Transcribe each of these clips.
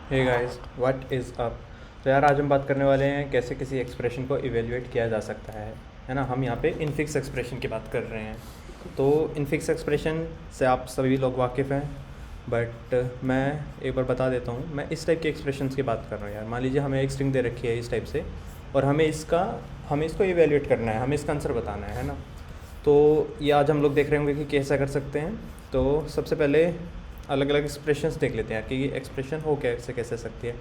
Hey guys, what is up. तो यार आज हम बात करने वाले हैं कैसे किसी एक्सप्रेशन को इवेल्युएट किया जा सकता है ना। हम यहाँ पे इनफिक्स एक्सप्रेशन की बात कर रहे हैं। तो इनफिक्स एक्सप्रेशन से आप सभी लोग वाकिफ़ हैं, बट मैं एक बार बता देता हूँ। मैं इस टाइप के एक्सप्रेशंस की बात कर रहा हूँ यार। मान लीजिए हमें एक स्ट्रिंग दे रखी है इस टाइप से, और हमें इसको इवेल्युएट करना है, हमें इसका आंसर बताना है ना। तो ये आज हम लोग देख रहे होंगे कि कैसा कर सकते हैं। तो सबसे पहले अलग अलग एक्सप्रेशंस देख लेते हैं यार कि ये एक्सप्रेशन हो कैसे कैसे सकती है।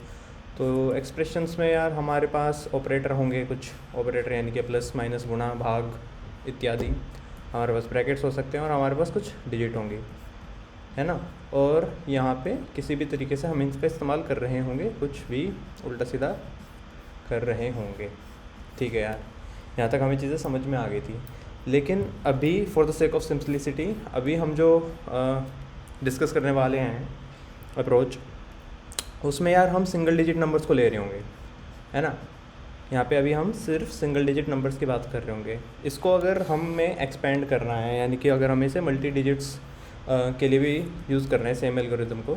तो एक्सप्रेशंस में यार हमारे पास ऑपरेटर होंगे, कुछ ऑपरेटर यानी कि प्लस माइनस गुणा भाग इत्यादि। हमारे पास ब्रैकेट्स हो सकते हैं और हमारे पास कुछ डिजिट होंगे, है ना। और यहाँ पे किसी भी तरीके से हम इनका इस्तेमाल कर रहे होंगे, कुछ भी उल्टा सीधा कर रहे होंगे। ठीक है यार, यहाँ तक हमें चीज़ें समझ में आ गई थी। लेकिन अभी for the sake of simplicity अभी हम जो डिस्कस करने वाले हैं अप्रोच, उसमें यार हम सिंगल डिजिट नंबर्स को ले रहे होंगे, है ना। यहाँ पे अभी हम सिर्फ सिंगल डिजिट नंबर्स की बात कर रहे होंगे। इसको अगर हमें एक्सपेंड करना है, यानी कि अगर हमें इसे मल्टी डिजिट्स के लिए भी यूज़ करना है सेम एल्गोरिथम को,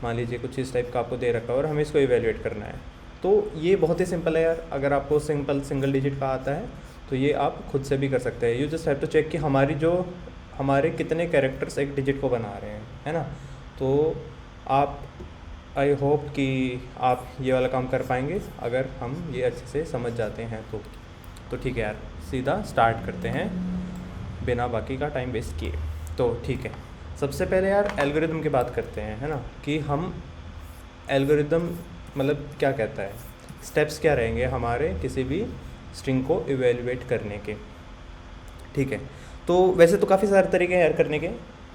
मान लीजिए कुछ इस टाइप का आपको दे रखा है और हमें इसको इवेल्युएट करना है, तो ये बहुत ही सिंपल है यार। अगर आपको सिंगल डिजिट का आता है तो ये आप खुद से भी कर सकते हैं। You just have to check कि हमारे कितने कैरेक्टर्स एक डिजिट को बना रहे हैं, है ना। तो आप आई होप कि आप ये वाला काम कर पाएंगे अगर हम ये अच्छे से समझ जाते हैं तो ठीक है यार, सीधा स्टार्ट करते हैं बिना बाकी का टाइम वेस्ट किए। तो ठीक है, सबसे पहले यार एल्गोरिदम की बात करते हैं, है ना, कि हम एल्गोरिदम मतलब क्या कहता है, स्टेप्स क्या रहेंगे हमारे किसी भी स्ट्रिंग को इवेल्युएट करने के। ठीक है, तो वैसे तो काफ़ी सारे तरीके हैं यार करने के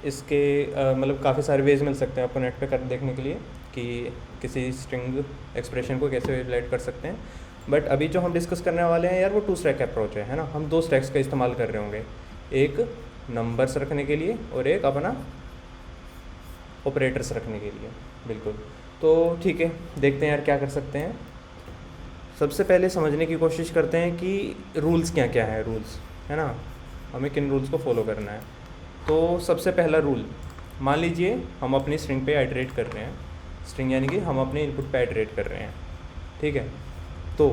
इसके, मतलब काफ़ी सारे वेज मिल सकते हैं आपको नेट पे कर देखने के लिए कि किसी स्ट्रिंग एक्सप्रेशन को कैसे इवेल्युएट कर सकते हैं। बट अभी जो हम डिस्कस करने वाले हैं यार वो 2 स्टैक अप्रोच है ना। हम 2 स्टैक्स का इस्तेमाल कर रहे होंगे, एक नंबर्स रखने के लिए और एक अपना ऑपरेटर्स रखने के लिए। बिल्कुल, तो ठीक है, देखते हैं यार क्या कर सकते हैं। सबसे पहले समझने की कोशिश करते हैं कि रूल्स क्या क्या हैं, रूल्स, है ना, हमें किन रूल्स को फॉलो करना है। तो सबसे पहला रूल, मान लीजिए हम अपनी स्ट्रिंग पे आइटरेट कर रहे हैं, स्ट्रिंग यानी कि हम अपने इनपुट पे आइटरेट कर रहे हैं। ठीक है, तो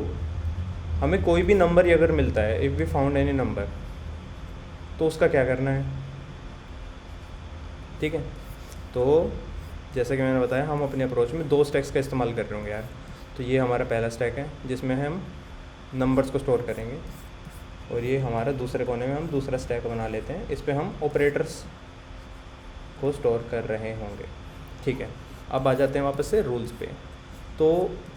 हमें कोई भी नंबर अगर मिलता है, if we found any number, तो उसका क्या करना है। ठीक है, तो जैसे कि मैंने बताया हम अपने अप्रोच में 2 स्टैक्स का इस्तेमाल कर रहे होंगे यार। तो ये हमारा पहला स्टैक है जिसमें हम नंबर्स को स्टोर करेंगे, और ये हमारा दूसरे कोने में हम दूसरा स्टैक बना लेते हैं, इस पर हम ऑपरेटर्स को स्टोर कर रहे होंगे। ठीक है, अब आ जाते हैं वापस से रूल्स पे। तो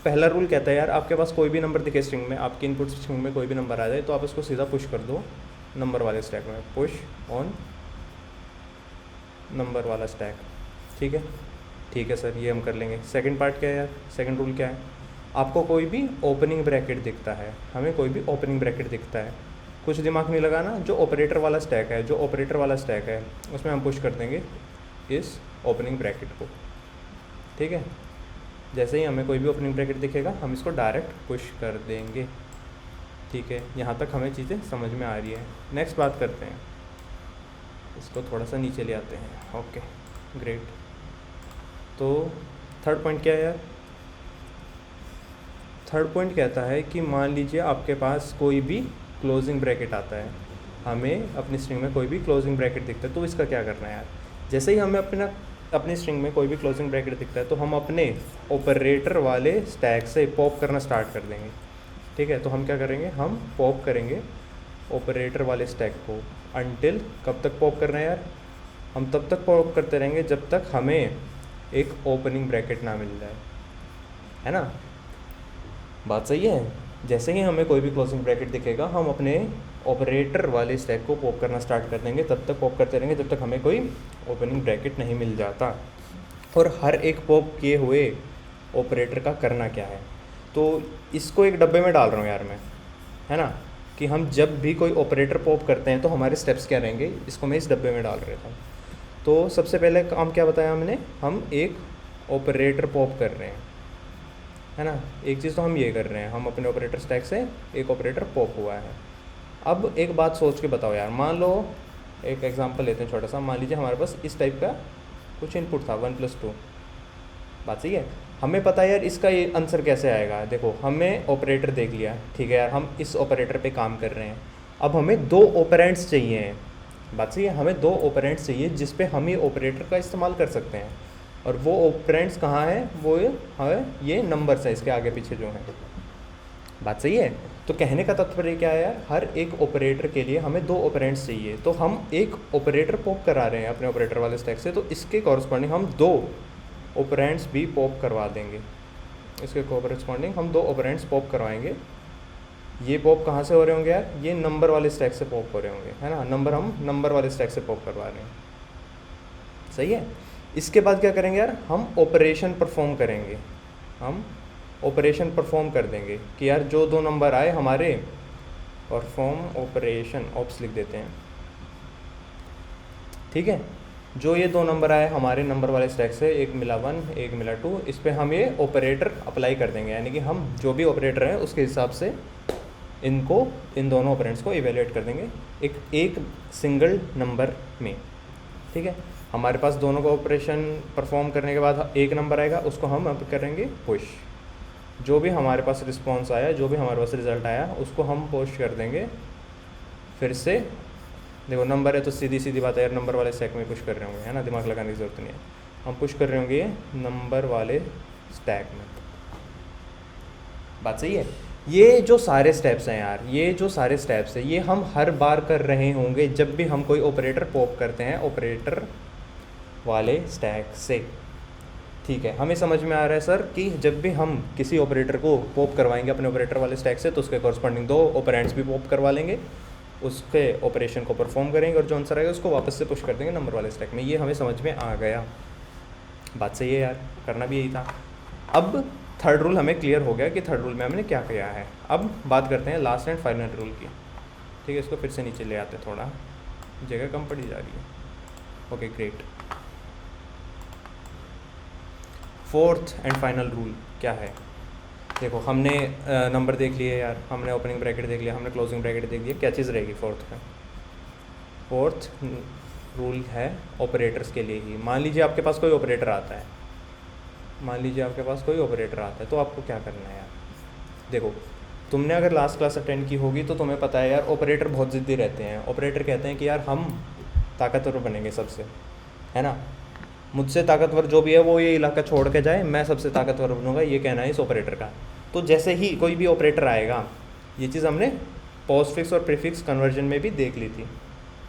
पहला रूल कहता है यार, आपके पास कोई भी नंबर दिखे स्ट्रिंग में, आपकी इनपुट स्ट्रिंग में कोई भी नंबर आ जाए तो आप उसको सीधा पुश कर दो नंबर वाले स्टैक में, पुश ऑन नंबर वाला स्टैक। ठीक है, ठीक है सर, ये हम कर लेंगे। सेकंड पार्ट क्या है यार, सेकंड रूल क्या है, आपको कोई भी ओपनिंग ब्रैकेट दिखता है, हमें कोई भी ओपनिंग ब्रैकेट दिखता है, कुछ दिमाग नहीं लगाना, जो ऑपरेटर वाला स्टैक है उसमें हम पुश कर देंगे इस ओपनिंग ब्रैकेट को। ठीक है, जैसे ही हमें कोई भी ओपनिंग ब्रैकेट दिखेगा हम इसको डायरेक्ट पुश कर देंगे। ठीक है, यहाँ तक हमें चीज़ें समझ में आ रही है। नेक्स्ट बात करते हैं, इसको थोड़ा सा नीचे ले आते हैं। ओके ग्रेट, तो थर्ड पॉइंट क्या है यार, थर्ड पॉइंट कहता है कि मान लीजिए आपके पास कोई भी क्लोजिंग ब्रैकेट आता है, हमें अपनी स्ट्रिंग में कोई भी क्लोजिंग ब्रैकेट दिखता है, तो इसका क्या करना है यार। जैसे ही हमें अपनी स्ट्रिंग में कोई भी क्लोजिंग ब्रैकेट दिखता है तो हम अपने ऑपरेटर वाले स्टैक से पॉप करना स्टार्ट कर देंगे। ठीक है, तो हम क्या करेंगे, हम पॉप करेंगे ऑपरेटर वाले स्टैक को अनटिल, कब तक पॉप करना है यार, हम तब तक पॉप करते रहेंगे जब तक हमें एक ओपनिंग ब्रैकेट ना मिल जाए, है ना। बात सही है, जैसे ही हमें कोई भी क्लोजिंग ब्रैकेट दिखेगा हम अपने ऑपरेटर वाले स्टैक को पॉप करना स्टार्ट कर देंगे, तब तक पॉप करते रहेंगे जब तक हमें कोई ओपनिंग ब्रैकेट नहीं मिल जाता। और हर एक पॉप किए हुए ऑपरेटर का करना क्या है, तो इसको एक डब्बे में डाल रहा हूँ यार मैं, है ना, कि हम जब भी कोई ऑपरेटर पॉप करते हैं तो हमारे स्टेप्स क्या रहेंगे, इसको मैं इस डब्बे में डाल रहा था। तो सबसे पहले काम क्या बताया हमने, हम एक ऑपरेटर पॉप कर रहे हैं, है ना। एक चीज़ तो हम ये कर रहे हैं, हम अपने ऑपरेटर स्टैक से एक ऑपरेटर पॉप हुआ है। अब एक बात सोच के बताओ यार, मान लो एक एग्जांपल लेते हैं छोटा सा, मान लीजिए हमारे पास इस टाइप का कुछ इनपुट था 1 + 2, बात सही है। हमें पता है यार इसका ये आंसर कैसे आएगा। देखो हमें ऑपरेटर देख लिया, ठीक है यार, हम इस ऑपरेटर पे काम कर रहे हैं। अब हमें दो ऑपरेंड्स चाहिए हैं, बात सही है, हमें दो ऑपरेंड्स चाहिए जिस पे हम ये ऑपरेटर का इस्तेमाल कर सकते हैं। और वो ऑपरेंड्स कहाँ हैं, वो है ये नंबर्स है इसके आगे पीछे जो हैं। बात सही है। तो कहने का तात्पर्य क्या है यार, हर एक ऑपरेटर के लिए हमें दो ऑपरेंड्स चाहिए। तो हम एक ऑपरेटर पॉप करा रहे हैं अपने ऑपरेटर वाले स्टैक से, तो इसके कॉरस्पॉन्डिंग हम दो ऑपरेंड्स भी पॉप करवा देंगे। इसके कॉरस्पॉन्डिंग हम दो ऑपरेंड्स पॉप करवाएंगे। ये पॉप कहाँ से हो रहे होंगे यार, ये नंबर वाले स्टैक से पॉप हो रहे होंगे, है ना। नंबर हम नंबर वाले स्टैक से पॉप करवा रहे हैं, सही है। इसके बाद क्या करेंगे यार, हम ऑपरेशन परफॉर्म करेंगे। हम ऑपरेशन परफॉर्म कर देंगे कि यार जो दो नंबर आए हमारे, परफॉर्म ऑपरेशन, ऑप्स लिख देते हैं, ठीक है। जो ये दो नंबर आए हमारे नंबर वाले स्टैक से, एक मिला 1 एक मिला 2, इस पे हम ये ऑपरेटर अप्लाई कर देंगे। यानी कि हम जो भी ऑपरेटर है उसके हिसाब से इनको, इन दोनों ऑपरेंड्स को इवेल्युएट कर देंगे एक सिंगल नंबर में, ठीक है। हमारे पास दोनों का ऑपरेशन परफॉर्म करने के बाद एक नंबर आएगा, उसको हम अब करेंगे पुश। जो भी हमारे पास रिस्पॉन्स आया, जो भी हमारे पास रिज़ल्ट आया, उसको हम पुश कर देंगे फिर से। देखो नंबर है तो सीधी सीधी बात है यार, नंबर वाले स्टैक में पुश कर रहे होंगे, है ना, दिमाग लगाने की ज़रूरत नहीं है। हम पुश कर रहे होंगे नंबर वाले स्टैक में, बात सही है। ये जो सारे स्टेप्स हैं यार, ये जो सारे स्टेप्स हैं, ये हम हर बार कर रहे होंगे जब भी हम कोई ऑपरेटर पॉप करते हैं ऑपरेटर वाले स्टैक से, ठीक है। हमें समझ में आ रहा है सर कि जब भी हम किसी ऑपरेटर को पॉप करवाएंगे अपने ऑपरेटर वाले स्टैक से, तो उसके कॉरस्पॉन्डिंग दो ऑपरेंड्स भी पॉप करवा लेंगे, उसके ऑपरेशन को परफॉर्म करेंगे और जो आंसर आएगा उसको वापस से पुश कर देंगे नंबर वाले स्टैक में। ये हमें समझ में आ गया, बात सही है यार, करना भी यही था। अब थर्ड रूल हमें क्लियर हो गया कि थर्ड रूल में हमने क्या किया है। अब बात करते हैं लास्ट एंड फाइनल रूल की, ठीक है। इसको फिर से नीचे ले आते हैं, थोड़ा जगह कम पड़ी जा रही है। Okay great. Fourth and final rule क्या है, देखो हमने नंबर देख लिए यार, हमने ओपनिंग ब्रैकेट देख लिया, हमने क्लोजिंग ब्रैकेट देख लिया, क्या चीज़ रहेगी फोर्थ में। फोर्थ रूल है ऑपरेटर्स के लिए ही। मान लीजिए आपके पास कोई ऑपरेटर आता है, मान लीजिए आपके पास कोई ऑपरेटर आता है, तो आपको क्या करना है यार। देखो तुमने अगर लास्ट क्लास अटेंड की होगी तो तुम्हें पता है यार, ऑपरेटर बहुत ज़िद्दी रहते हैं। ऑपरेटर कहते हैं कि यार हम ताकतवर बनेंगे सबसे, है ना, मुझसे ताकतवर जो भी है वो ये इलाका छोड़ के जाए, मैं सबसे ताकतवर बनूंगा, ये कहना है इस ऑपरेटर का। तो जैसे ही कोई भी ऑपरेटर आएगा, ये चीज़ हमने पोस्टफिक्स और प्रीफिक्स कन्वर्जन में भी देख ली थी,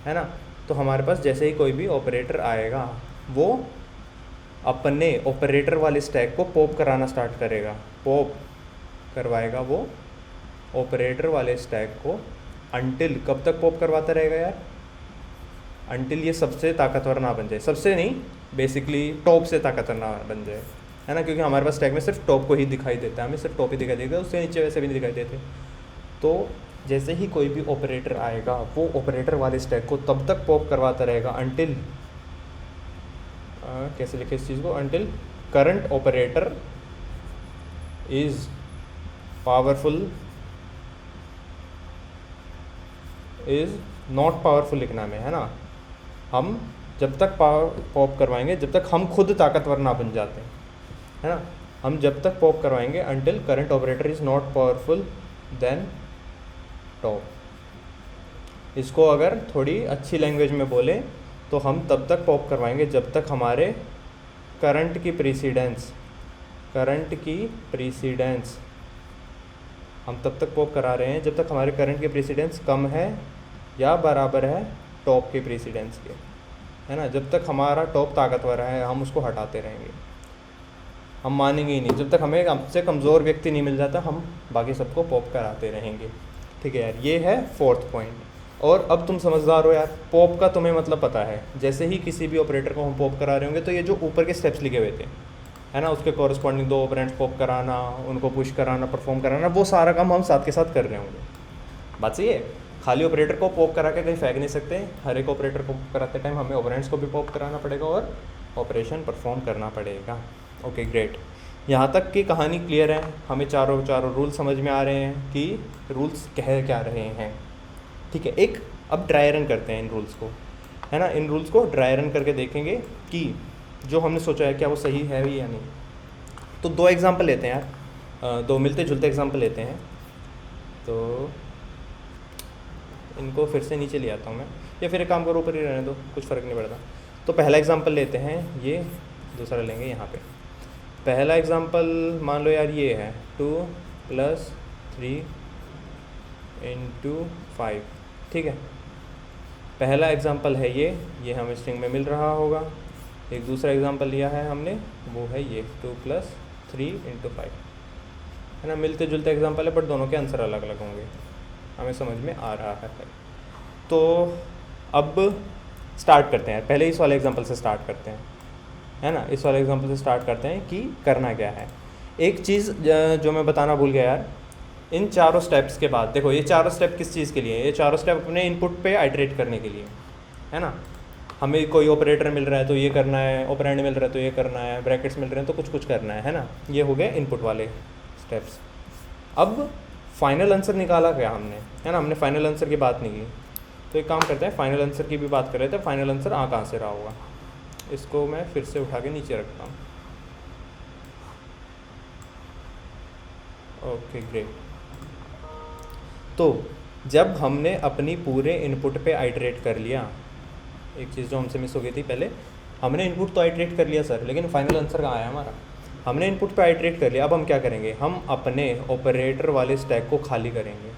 है ना। तो हमारे पास जैसे ही कोई भी ऑपरेटर आएगा, वो अपने ऑपरेटर वाले स्टैक को पॉप कराना स्टार्ट करेगा, पॉप करवाएगा वो ऑपरेटर वाले स्टैक को, अंटिल, कब तक पॉप करवाता रहेगा यार, अंटिल ये सबसे ताकतवर ना बन जाए, सबसे नहीं बेसिकली टॉप से ताकतवर ना बन जाए, है ना, क्योंकि हमारे पास स्टैक में सिर्फ टॉप को ही दिखाई देता है, हमें सिर्फ टॉप ही दिखाई देगा, उससे नीचे वैसे भी नहीं दिखाई देते। तो जैसे ही कोई भी ऑपरेटर आएगा, वो ऑपरेटर वाले स्टैक को तब तक पॉप करवाता रहेगा अंटिल, कैसे लिखे इस चीज़ को, until current operator is powerful, is not powerful लिखना में, है ना। हम जब तक पॉप करवाएंगे जब तक हम खुद ताकतवर ना बन जाते, है ना, हम जब तक पॉप करवाएंगे until current operator is not powerful than top. इसको अगर थोड़ी अच्छी लैंग्वेज में बोलें तो हम तब तक पॉप करवाएंगे जब तक हमारे करंट की प्रीसीडेंस हम तब तक पॉप करा रहे हैं जब तक हमारे करंट की प्रीसीडेंस कम है या बराबर है टॉप के प्रीसीडेंस के, है ना। जब तक हमारा टॉप ताकतवर है हम उसको हटाते रहेंगे, हम मानेंगे ही नहीं। जब तक हमें हमसे कमज़ोर व्यक्ति नहीं मिल जाता, हम बाकी सबको पॉप कराते रहेंगे, ठीक है यार। ये है फोर्थ पॉइंट। और अब तुम समझदार हो यार, पॉप का तुम्हें मतलब पता है। जैसे ही किसी भी ऑपरेटर को हम पॉप करा रहे होंगे तो ये जो ऊपर के स्टेप्स लिखे हुए थे, है ना, उसके कॉरस्पॉन्डिंग दो ऑपरेंड्स पॉप कराना, उनको पुश कराना, परफॉर्म कराना, वो सारा काम हम साथ के साथ कर रहे होंगे। बात सही है। खाली ऑपरेटर को पॉप करा के कहीं फेंक नहीं सकते, हर एक ऑपरेटर को कराते टाइम हमें ऑपरेंड्स को भी पॉप कराना पड़ेगा और ऑपरेशन परफॉर्म करना पड़ेगा। ओके ग्रेट, यहाँ तक की कहानी क्लियर है, हमें चारों रूल समझ में आ रहे हैं कि रूल्स कह क्या रहे हैं, ठीक है। एक अब ड्राई रन करते हैं इन रूल्स को, है ना, इन रूल्स को ड्राई रन करके देखेंगे कि जो हमने सोचा है क्या वो सही है भी या नहीं। तो 2 एग्जांपल लेते हैं यार, 2 मिलते जुलते एग्जांपल लेते हैं। तो इनको फिर से नीचे ले आता हूँ मैं, या फिर एक काम करो ऊपर ही रहने दो, कुछ फ़र्क नहीं पड़ता। तो पहला एग्जांपल लेते हैं, ये दूसरा लेंगे यहाँ पे। पहला एग्जांपल मान लो यार ये है 2 + 3 × 5, ठीक है। पहला एग्जांपल है ये हमें स्ट्रिंग में मिल रहा होगा। एक दूसरा एग्जांपल लिया है हमने, वो है ये 2 + 3 × 5, है ना। मिलते जुलते एग्जांपल है, बट दोनों के आंसर अलग अलग होंगे, हमें समझ में आ रहा है। तो अब स्टार्ट करते हैं, पहले इस वाले एग्जांपल से स्टार्ट करते हैं, है ना। इस वाले एग्जांपल से स्टार्ट करते हैं कि करना क्या है। एक चीज़ जो मैं बताना भूल गया यार, इन चारों स्टेप्स के बाद देखो, ये चारों स्टेप किस चीज़ के लिए है? ये चारों स्टेप अपने इनपुट पे आइटरेट करने के लिए, है ना। हमें कोई ऑपरेटर मिल रहा है तो ये करना है, ऑपरेंड मिल रहा है तो ये करना है, ब्रैकेट्स मिल रहे हैं तो कुछ कुछ करना है ना। ये हो गए इनपुट वाले स्टेप्स। अब फाइनल आंसर निकाला क्या हमने, है ना। हमने फाइनल आंसर की बात नहीं की, तो एक काम करते हैं, फाइनल आंसर की भी बात कर रहे थे। फाइनल आंसर कहाँ से रहा होगा, इसको मैं फिर से उठा के नीचे रखता हूँ। Okay great. तो जब हमने अपनी पूरे इनपुट पे आइटरेट कर लिया, एक चीज़ जो हमसे मिस हो गई थी पहले, हमने इनपुट तो आइटरेट कर लिया सर, लेकिन फाइनल आंसर कहाँ आया हमारा? हमने इनपुट पे आइटरेट कर लिया। अब हम क्या करेंगे, हम अपने ऑपरेटर वाले स्टैक को खाली करेंगे,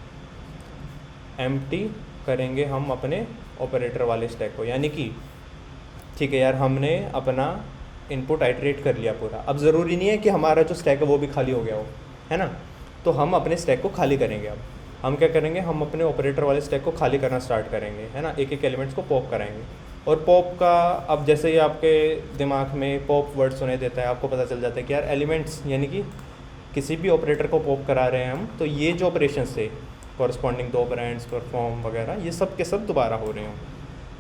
एम्प्टी करेंगे हम अपने ऑपरेटर वाले स्टैक को। यानी कि ठीक है यार, हमने अपना इनपुट आइटरेट कर लिया पूरा। अब ज़रूरी नहीं है कि हमारा जो स्टैक है वो भी खाली हो गया हो, है ना। तो हम अपने स्टैक को खाली करेंगे। अब हम क्या करेंगे, हम अपने ऑपरेटर वाले स्टैक को खाली करना स्टार्ट करेंगे, है ना। एक एक एलिमेंट्स को पॉप कराएंगे। और पॉप का अब जैसे ही आपके दिमाग में पॉप वर्ड सुने देता है, आपको पता चल जाता है कि यार एलिमेंट्स यानी कि किसी भी ऑपरेटर को पॉप करा रहे हैं हम, तो ये जो ऑपरेशंस थे कॉरस्पॉन्डिंग 2 ऑपरेंड्स, परफॉर्म वगैरह, ये सब के सब दोबारा हो रहे हों।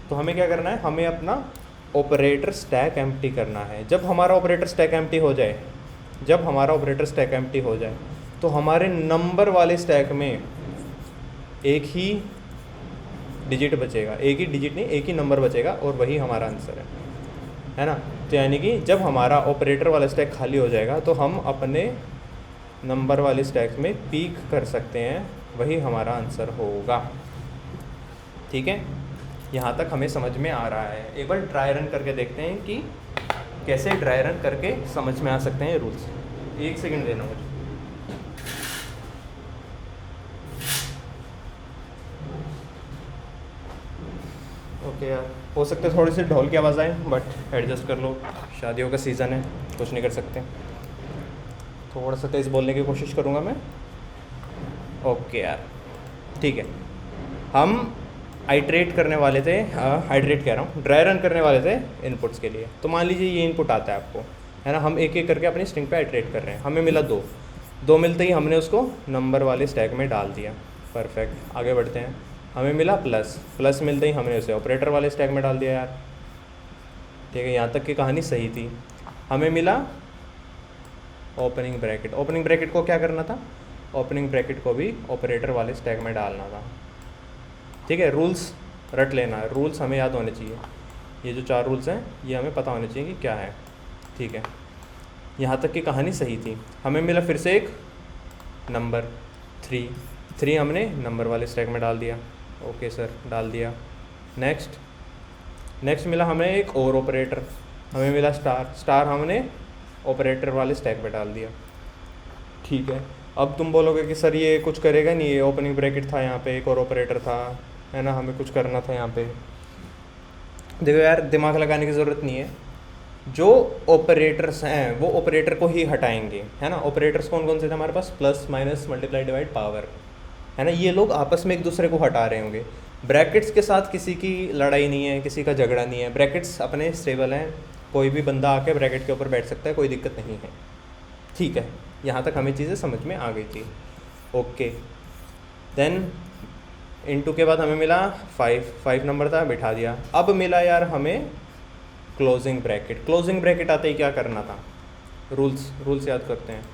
तो हमें क्या करना है, हमें अपना ऑपरेटर स्टैक एम्प्टी करना है। जब हमारा ऑपरेटर स्टैक एम्प्टी हो जाए, जब हमारा ऑपरेटर स्टैक एम्प्टी हो जाए, तो हमारे नंबर वाले स्टैक में एक ही डिजिट बचेगा, एक ही डिजिट नहीं, एक ही नंबर बचेगा, और वही हमारा आंसर है ना। तो यानी कि जब हमारा ऑपरेटर वाला स्टैक खाली हो जाएगा, तो हम अपने नंबर वाले स्टैक में पीक कर सकते हैं, वही हमारा आंसर होगा। ठीक है, यहाँ तक हमें समझ में आ रहा है। एक बार ड्राई रन करके देखते हैं कि कैसे ड्राई रन करके समझ में आ सकते हैं रूल्स। 1 सेकंड देना मुझे। ओके यार, हो सकता है थोड़ी सी ढोल की आवाज़ आए, बट एडजस्ट कर लो, शादियों का सीज़न है, कुछ नहीं कर सकते। थोड़ा सा तेज़ बोलने की कोशिश करूँगा मैं। ओके यार, ठीक है। हम आइटरेट करने वाले थे, आइटरेट कह रहा हूँ, ड्राई रन करने वाले थे इनपुट्स के लिए। तो मान लीजिए ये इनपुट आता है आपको, है ना। हम एक एक करके अपनी स्ट्रिंग पे आइटरेट कर रहे हैं। हमें मिला 2 मिलते ही हमने उसको नंबर वाले स्टैक में डाल दिया। परफेक्ट, आगे बढ़ते हैं। हमें मिला प्लस मिलते ही हमने उसे ऑपरेटर वाले स्टैक में डाल दिया यार। ठीक है, यहाँ तक की कहानी सही थी। हमें मिला ओपनिंग ब्रैकेट। ओपनिंग ब्रैकेट को क्या करना था, ओपनिंग ब्रैकेट को भी ऑपरेटर वाले स्टैक में डालना था। ठीक है, रूल्स रट लेना है, रूल्स हमें याद होने चाहिए। ये जो 4 रूल्स हैं ये हमें पता होने चाहिए कि क्या है। ठीक है, यहाँ तक की कहानी सही थी। हमें मिला फिर से एक नंबर 3 हमने नंबर वाले स्टैक में डाल दिया। ओके सर, डाल दिया। नेक्स्ट मिला हमें एक और ऑपरेटर, हमें मिला स्टार हमने ऑपरेटर वाले स्टैक में डाल दिया। ठीक है, अब तुम बोलोगे कि सर ये कुछ करेगा नहीं, ये ओपनिंग ब्रैकेट था, यहाँ पे एक और ऑपरेटर था, है ना, हमें कुछ करना था यहाँ पे। देखो यार, दिमाग लगाने की ज़रूरत नहीं है। जो ऑपरेटर्स हैं वो ऑपरेटर को ही हटाएंगे, है ना। ऑपरेटर्स कौन कौन से थे हमारे पास, plus, minus, multiply, divide, power, है ना। ये लोग आपस में एक दूसरे को हटा रहे होंगे। ब्रैकेट्स के साथ किसी की लड़ाई नहीं है, किसी का झगड़ा नहीं है। ब्रैकेट्स अपने स्टेबल हैं, कोई भी बंदा आके ब्रैकेट के ऊपर बैठ सकता है, कोई दिक्कत नहीं है। ठीक है, यहाँ तक हमें चीज़ें समझ में आ गई थी। ओके, देन इनटू के बाद हमें मिला 5 नंबर था, बिठा दिया। अब मिला यार हमें क्लोजिंग ब्रैकेट। क्लोजिंग ब्रैकेट आते ही क्या करना था, रूल्स याद करते हैं।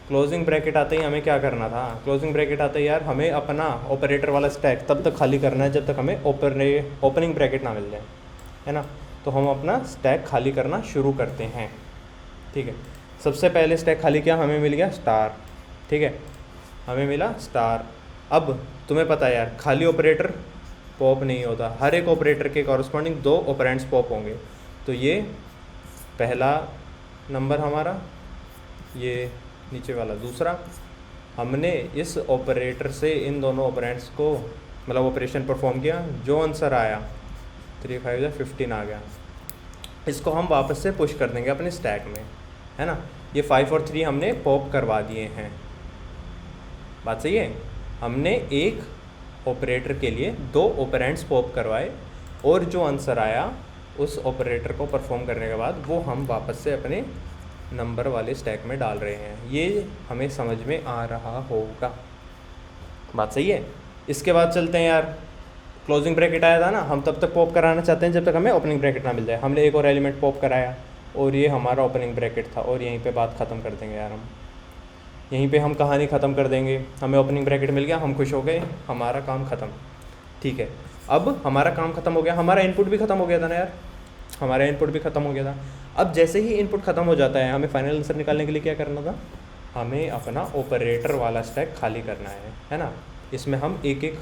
क्लोजिंग ब्रैकेट आते ही हमें क्या करना था, क्लोजिंग ब्रैकेट आते ही यार हमें अपना ऑपरेटर वाला स्टैक तब तक खाली करना है जब तक हमें ओपनिंग ब्रैकेट ना मिल जाए, है ना। तो हम अपना स्टैक खाली करना शुरू करते हैं। ठीक है, सबसे पहले स्टैक खाली किया, हमें मिल गया स्टार, ठीक है, हमें मिला स्टार। अब तुम्हें पता है यार, खाली ऑपरेटर पॉप नहीं होता, हर एक ऑपरेटर के कॉरस्पॉन्डिंग 2 ऑपरेंड्स पॉप होंगे। तो ये पहला नंबर हमारा, ये नीचे वाला दूसरा, हमने इस ऑपरेटर से इन दोनों ऑपरेंड्स को मतलब ऑपरेशन परफॉर्म किया, जो आंसर आया 3 5 या 15 आ गया। इसको हम वापस से पुश कर देंगे अपने स्टैक में, है ना। ये 5 और 3 हमने पॉप करवा दिए हैं, बात सही है। हमने एक ऑपरेटर के लिए 2 ऑपरेंड्स पॉप करवाए और जो आंसर आया उस ऑपरेटर को परफॉर्म करने के बाद वो हम वापस से अपने नंबर वाले स्टैक में डाल रहे हैं। ये हमें समझ में आ रहा होगा, बात सही है। इसके बाद चलते हैं यार, क्लोजिंग ब्रैकेट आया था ना, हम तब तक पॉप कराना चाहते हैं जब तक हमें ओपनिंग ब्रैकेट ना मिल जाए। हमने एक और एलिमेंट पॉप कराया और ये हमारा ओपनिंग ब्रैकेट था, और यहीं पे बात ख़त्म कर देंगे यार हम, यहीं पे हम कहानी ख़त्म कर देंगे। हमें ओपनिंग ब्रैकेट मिल गया, हम खुश हो गए, हमारा काम ख़त्म, ठीक है। अब हमारा काम ख़त्म हो गया, हमारा इनपुट भी ख़त्म हो गया था ना यार, हमारा इनपुट भी ख़त्म हो गया था। अब जैसे ही इनपुट ख़त्म हो जाता है, हमें फाइनल आंसर निकालने के लिए क्या करना था, हमें अपना ऑपरेटर वाला स्टैक खाली करना है ना। इसमें हम एक एक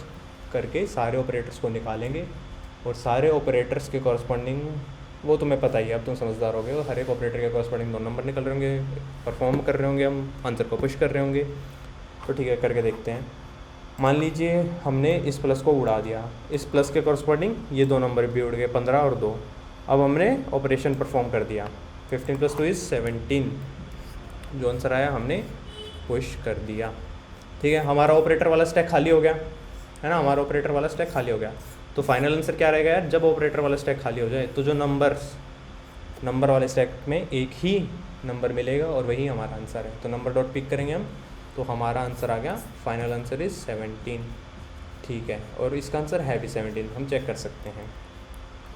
करके सारे ऑपरेटर्स को निकालेंगे और सारे ऑपरेटर्स के कॉरस्पॉन्डिंग, वो तुम्हें पता ही है, अब तुम समझदार हो गए हो, हर एक ऑपरेटर के कॉरस्पॉन्डिंग 2 नंबर निकल रहे होंगे, परफॉर्म कर रहे होंगे, हम आंसर को पुश कर रहे होंगे। तो ठीक है, करके देखते हैं। मान लीजिए हमने इस प्लस को उड़ा दिया, इस प्लस के कॉरस्पॉन्डिंग ये 2 नंबर भी उड़ गए, 15 और 2। अब हमने ऑपरेशन परफॉर्म कर दिया, 15 + 2 = 17, जो आंसर आया हमने पुश कर दिया, ठीक है। हमारा ऑपरेटर वाला स्टैक खाली हो गया, है ना, हमारा ऑपरेटर वाला स्टैक खाली हो गया। तो फाइनल आंसर क्या रहेगा यार, जब ऑपरेटर वाला स्टैक खाली हो जाए तो जो नंबर वाले स्टैक में एक ही नंबर मिलेगा और वही हमारा आंसर है। तो नंबर डॉट पिक करेंगे हम, तो हमारा आंसर आ गया, फाइनल आंसर इज़ 17, ठीक है। और इसका आंसर है भी 17, हम चेक कर सकते हैं।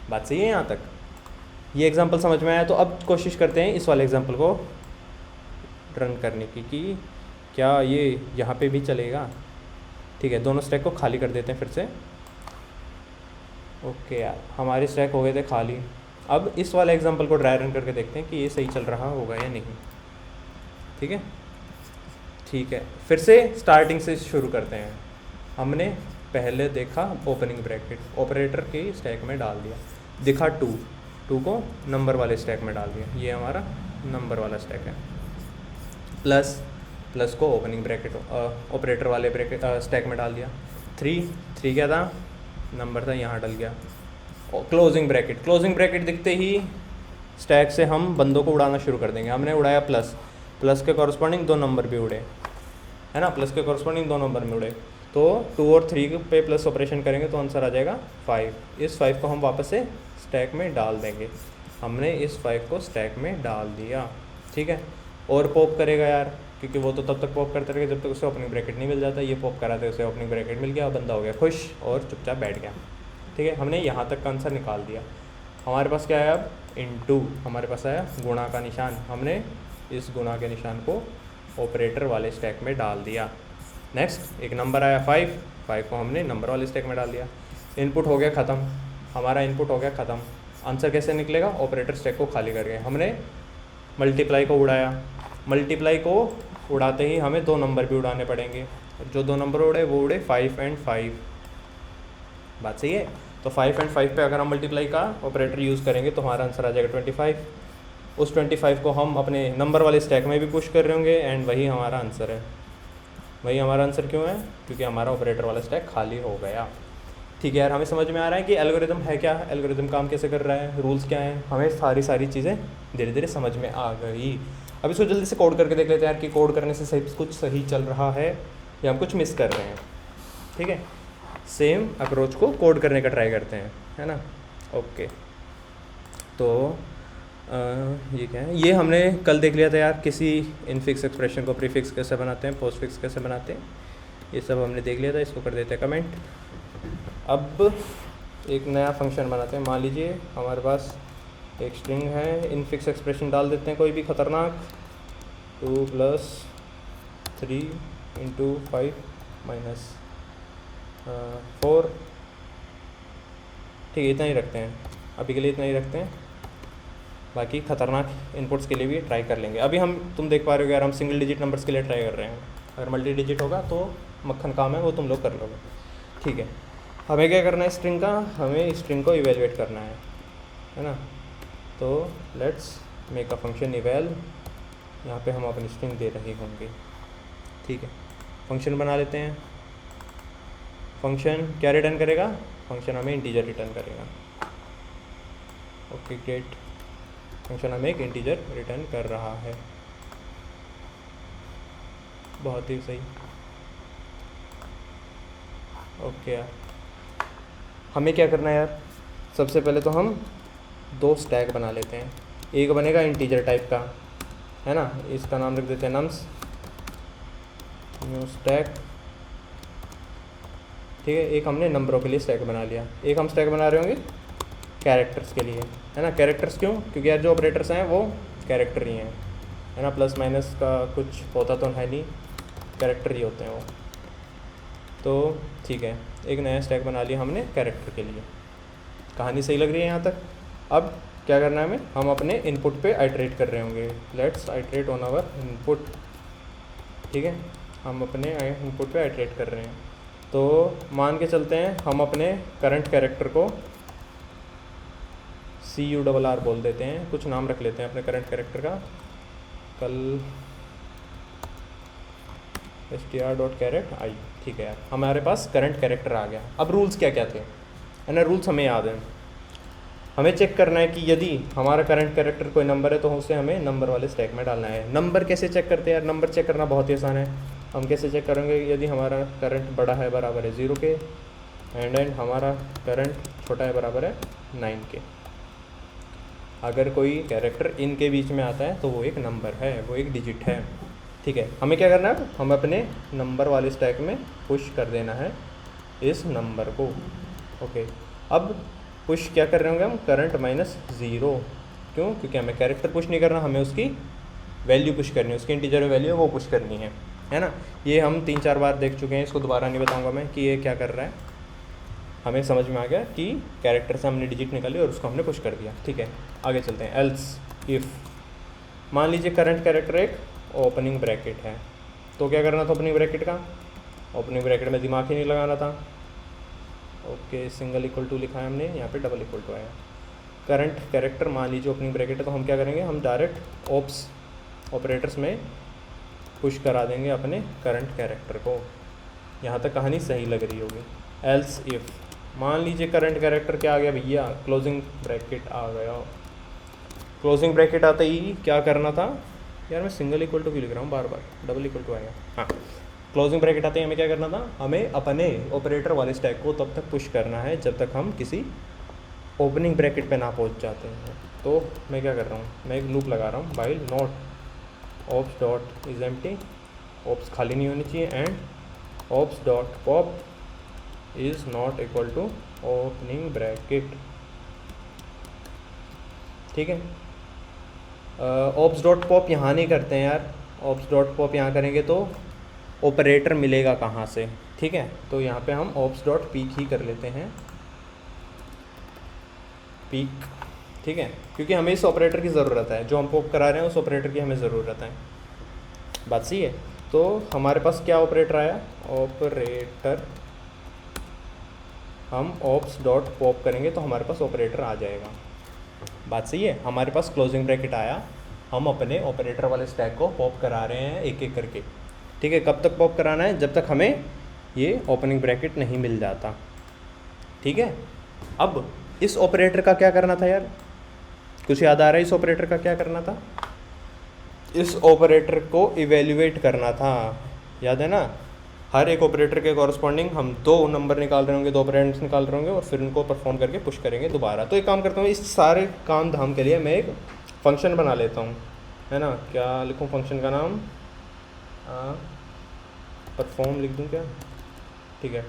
बात सही है यहाँ तक, ये एग्जांपल समझ में आया। तो अब कोशिश करते हैं इस वाले एग्जांपल को रन करने की, कि क्या ये यहाँ पे भी चलेगा, ठीक है। दोनों स्टैक को खाली कर देते हैं फिर से, ओके यार, हमारे स्टैक हो गए थे खाली। अब इस वाले एग्जांपल को ड्राई रन करके देखते हैं कि ये सही चल रहा होगा या नहीं, ठीक है। ठीक है, फिर से स्टार्टिंग से शुरू करते हैं। हमने पहले देखा ओपनिंग ब्रैकेट, ऑपरेटर के स्टैक में डाल दिया, दिखा 2 को नंबर वाले स्टैक में डाल दिया, ये हमारा नंबर वाला स्टैक है। प्लस को ओपनिंग ब्रैकेट ऑपरेटर वाले ब्रैकेट स्टैक में डाल दिया। 3 क्या था, नंबर था, यहाँ डल गया। क्लोजिंग ब्रैकेट दिखते ही स्टैक से हम बंदों को उड़ाना शुरू कर देंगे। हमने उड़ाया प्लस के कॉरस्पॉन्डिंग 2 नंबर भी उड़े, है ना, प्लस के कॉरस्पॉन्डिंग 2 नंबर में उड़े। तो 2 और 3 पे प्लस ऑपरेशन करेंगे तो आंसर आ जाएगा 5। इस 5 को हम वापस से स्टैक में डाल देंगे। हमने इस 5 को स्टैक में डाल दिया, ठीक है। और पॉप करेगा यार, क्योंकि वो तो तब तक पॉप करते रहेगा जब तक उसे ओपनिंग ब्रैकेट नहीं मिल जाता। ये पॉप कराते उसे ओपनिंग ब्रैकेट मिल गया, बंदा हो गया खुश और चुपचाप बैठ गया, ठीक है। हमने यहाँ तक का आंसर निकाल दिया। हमारे पास क्या है अब, इनटू, हमारे पास आया गुणा का निशान। हमने इस गुणा के निशान को ऑपरेटर वाले स्टैक में डाल दिया। नेक्स्ट एक नंबर आया 5 को हमने नंबर वाले स्टैक में डाल दिया। इनपुट हो गया ख़त्म, हमारा इनपुट हो गया ख़त्म। आंसर कैसे निकलेगा, ऑपरेटर स्टैक को खाली करके। हमने मल्टीप्लाई को उड़ाया, मल्टीप्लाई को उड़ाते ही हमें 2 नंबर भी उड़ाने पड़ेंगे। जो 2 नंबर उड़े वो उड़े 5 और 5। बात सही है। तो 5 और 5 पे अगर हम मल्टीप्लाई का ऑपरेटर यूज़ करेंगे तो हमारा आंसर आ जाएगा 25। उस 25 को हम अपने नंबर वाले स्टैक में भी पुश कर रहे होंगे एंड वही हमारा आंसर है। वही हमारा आंसर क्यों है, क्योंकि हमारा ऑपरेटर वाला स्टैक खाली हो गया। ठीक है यार, हमें समझ में आ रहा है कि एल्गोरिदम है क्या, एल्गोरिदम काम कैसे कर रहा है, रूल्स क्या हैं, हमें सारी चीज़ें धीरे धीरे समझ में आ गई। अब इसको जल्दी से कोड करके देख लेते हैं यार कि कोड करने से कुछ सही चल रहा है या हम कुछ मिस कर रहे हैं। ठीक है, सेम अप्रोच को कोड करने का ट्राई करते हैं, है ना। ओके, तो ये क्या है, ये हमने कल देख लिया था यार, किसी इनफिक्स एक्सप्रेशन को प्रीफिक्स कैसे बनाते हैं, पोस्टफिक्स कैसे बनाते हैं, ये सब हमने देख लिया था। इसको कर देते हैं कमेंट। अब एक नया फंक्शन बनाते हैं। मान लीजिए हमारे पास एक स्ट्रिंग है, इनफिक्स एक्सप्रेशन डाल देते हैं कोई भी खतरनाक, 2 + 3 × 5 - 4। ठीक है, इतना ही रखते हैं अभी के लिए, इतना ही रखते हैं। बाकी ख़तरनाक इनपुट्स के लिए भी ट्राई कर लेंगे। अभी तुम देख पा रहे हो यार, हम सिंगल डिजिट नंबर्स के लिए ट्राई कर रहे हैं। अगर मल्टी डिजिट होगा तो मक्खन काम है, वो तुम लोग कर लोगे। ठीक है, हमें क्या करना है स्ट्रिंग का, हमें स्ट्रिंग को इवेलुएट करना है ना। तो let's make a function eval, यहाँ पे हम अपनी स्ट्रिंग दे रहे होंगे। ठीक है, फंक्शन बना लेते हैं। फंक्शन क्या रिटर्न करेगा? फंक्शन हमें इंटीजर रिटर्न करेगा। ओके ग्रेट, फंक्शन हमें एक इंटीजर रिटर्न कर रहा है, बहुत ही सही। ओके यार, हमें क्या करना है यार, सबसे पहले तो हम 2 स्टैक बना लेते हैं। एक बनेगा इंटीजर टाइप का, है ना, इसका नाम रख देते हैं नम्स, न्यू स्टैक। ठीक है, एक हमने नंबरों के लिए स्टैक बना लिया। एक हम स्टैक बना रहे होंगे कैरेक्टर्स के लिए, है ना। कैरेक्टर्स क्यों? क्योंकि यार जो ऑपरेटर्स हैं वो कैरेक्टर ही हैं, है ना। प्लस माइनस का कुछ होता तो है नहीं, कैरेक्टर ही होते हैं वो। तो ठीक है, एक नया स्टैक बना लिया हमने कैरेक्टर के लिए। कहानी सही लग रही है यहाँ तक? अब क्या करना है हमें, हम अपने इनपुट पे आइटरेट कर रहे होंगे। Let's iterate on our input. ठीक है, हम अपने इनपुट पे आइटरेट कर रहे हैं। तो मान के चलते हैं हम अपने करंट कैरेक्टर को CURR बोल देते हैं, कुछ नाम रख लेते हैं अपने करंट कैरेक्टर का। कल str.character i। ठीक है यार, हमारे पास करंट कैरेक्टर आ गया। अब रूल्स क्या क्या थे, है ना, रूल्स हमें याद हैं। हमें चेक करना है कि यदि हमारा करंट कैरेक्टर कोई नंबर है तो उसे हमें नंबर वाले स्टैक में डालना है। नंबर कैसे चेक करते हैं यार? नंबर चेक करना बहुत ही आसान है। हम कैसे चेक करेंगे? यदि हमारा करंट बड़ा है बराबर है 0 के, एंड हमारा करंट छोटा है बराबर है 9 के। अगर कोई कैरेक्टर इनके बीच में आता है तो वो एक नंबर है, वो एक डिजिट है। ठीक है, हमें क्या करना है, हम अपने नंबर वाले स्टैक में पुश कर देना है इस नंबर को। ओके, अब पुश क्या कर रहे होंगे हम? करंट -0। क्यों? क्योंकि हमें कैरेक्टर पुश नहीं करना, हमें उसकी वैल्यू पुश करनी है, उसकी इंटीजर वैल्यू है वो पुश करनी है ना। ये हम 3-4 बार देख चुके हैं, इसको दोबारा नहीं बताऊंगा मैं कि ये क्या कर रहा है। हमें समझ में आ गया कि कैरेक्टर से हमने डिजिट निकाली और उसको हमने पुश कर दिया। ठीक है, आगे चलते हैं। एल्स इफ़, मान लीजिए करंट कैरेक्टर एक ओपनिंग ब्रैकेट है, तो क्या करना था ओपनिंग ब्रैकेट का? ओपनिंग ब्रैकेट में दिमाग ही नहीं लगाना था। ओके, सिंगल इक्वल टू लिखा है हमने, यहाँ पे डबल इक्वल टू आया। करंट कैरेक्टर मान लीजिए ओपनिंग ब्रैकेट है, तो हम क्या करेंगे, हम डायरेक्ट ओप्स ऑपरेटर्स में पुश करा देंगे अपने करंट कैरेक्टर को। यहाँ तक कहानी सही लग रही होगी। एल्स इफ़, मान लीजिए करंट कैरेक्टर क्या आ गया भैया? क्लोजिंग ब्रैकेट आ गया। क्लोजिंग ब्रैकेट आते ही क्या करना था यार? मैं सिंगल इक्वल टू क्यों लिख रहा हूँ बार बार, डबल इक्वल टू आएगा। हाँ, क्लोजिंग ब्रैकेट आते ही हमें क्या करना था? हमें अपने ऑपरेटर वाले स्टैक को तब तक पुश करना है जब तक हम किसी ओपनिंग ब्रैकेट पे ना पहुँच जाते हैं। तो मैं क्या कर रहा हूँ, मैं एक लूप लगा रहा हूँ, while not ops dot is empty, ops खाली नहीं होनी चाहिए, and ops dot pop is not equal to opening bracket. ठीक है, ओप्स डॉट पॉप यहाँ नहीं करते हैं यार। ओप्स डॉट पॉप यहाँ करेंगे तो ऑपरेटर मिलेगा कहाँ से? ठीक है, तो यहाँ पे हम ओप्स डॉट पीक ही कर लेते हैं, पीक। ठीक है, क्योंकि हमें इस ऑपरेटर की ज़रूरत है, जो हम पॉप करा रहे हैं उस ऑपरेटर की हमें ज़रूरत है। बात सही है। तो हमारे पास क्या ऑपरेटर आया? ऑपरेटर, हम ओप्स डॉट पॉप करेंगे तो हमारे पास ऑपरेटर आ जाएगा। बात सही है, हमारे पास क्लोजिंग ब्रैकेट आया, हम अपने ऑपरेटर वाले स्टैक को पॉप करा रहे हैं एक एक करके। ठीक है, कब तक पॉप कराना है? जब तक हमें ये ओपनिंग ब्रैकेट नहीं मिल जाता। ठीक है, अब इस ऑपरेटर का क्या करना था यार? कुछ याद आ रहा है इस ऑपरेटर का क्या करना था? इस ऑपरेटर को इवेल्युएट करना था, याद है ना। हर एक ऑपरेटर के कॉरस्पॉन्डिंग हम 2 नंबर निकाल रहे होंगे, 2 ऑपरेंड्स निकाल रहे होंगे और फिर उनको परफॉर्म करके पुश करेंगे दोबारा। तो एक काम करता हूँ, इस सारे काम धाम के लिए मैं एक फंक्शन बना लेता हूँ, है ना। क्या लिखूँ फंक्शन का नाम? परफॉर्म लिख दूँ क्या? ठीक है,